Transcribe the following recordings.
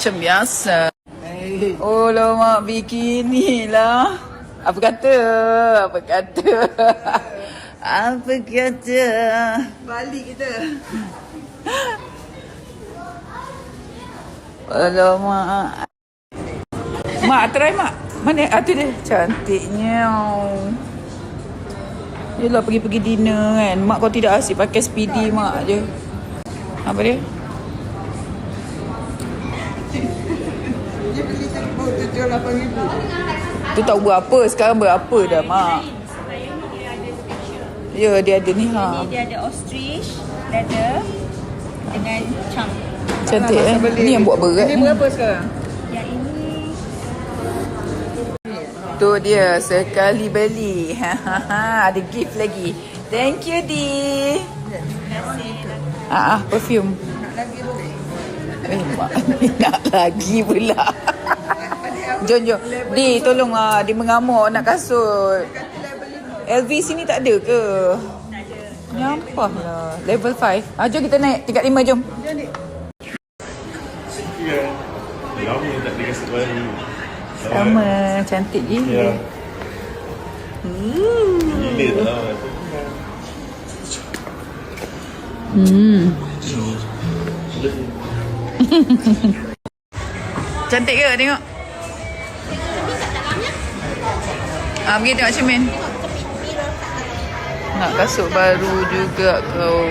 macam biasa. Oh lama bikini lah. Apa kata? Apa kata? Apa kata? Balik kita. Alamak. Mak, try mak. Mana? Tu dia. Cantiknya. Yelah pergi-pergi dinner kan. Mak kau tidak asyik pakai speedy mak je. Apa dia? Dia beli telefon RM78,000. Tu tak berapa. Sekarang berapa dah mak? Ya dia ada ni ha. Ini dia ada ostrich, leather dengan chunk. Cantik Ni yang buat berat Ini ni. berapa sekarang? Yang ini Tu dia sekali beli. Ada gift lagi. Thank you Di. Perfume. Nak lagi boleh? Mak ni nak lagi pula. Jom. Di tolong dia mengamuk nak kasut. LV sini tak ada ke? tak ada. Nyampah lah. Level 5. Jom kita naik tingkat 5 jom. Ya. Lama tak ada kasut baru. Sama cantik gila. Ya. Gila lah. Cantik ke tengok? Pergi tengok cermin. Nak kasut baru juga kau.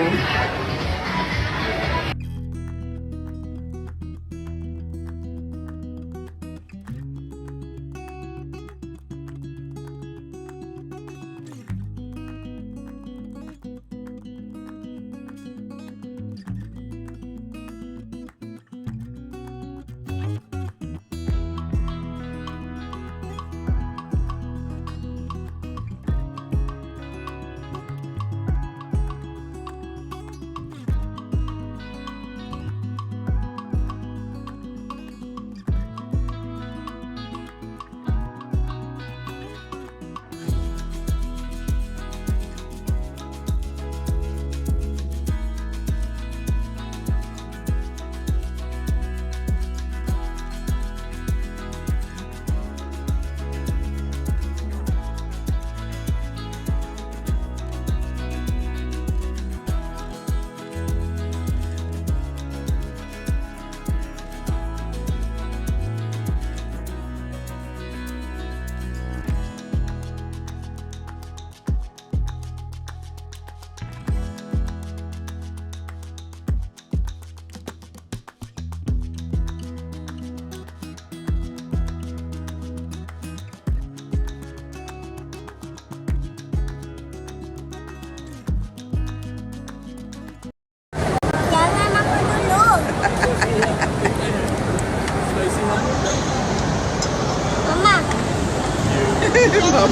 Doa.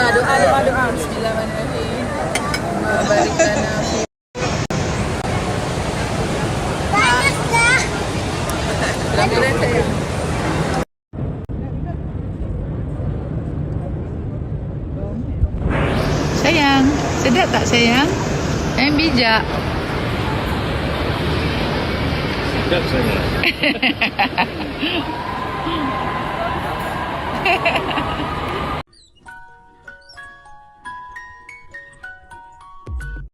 Bismillahirrahmanirrahim. Barik lana fi. Pelan-pelan sayang. Sayang, sedap tak sayang? Bijak. Sedap sangat.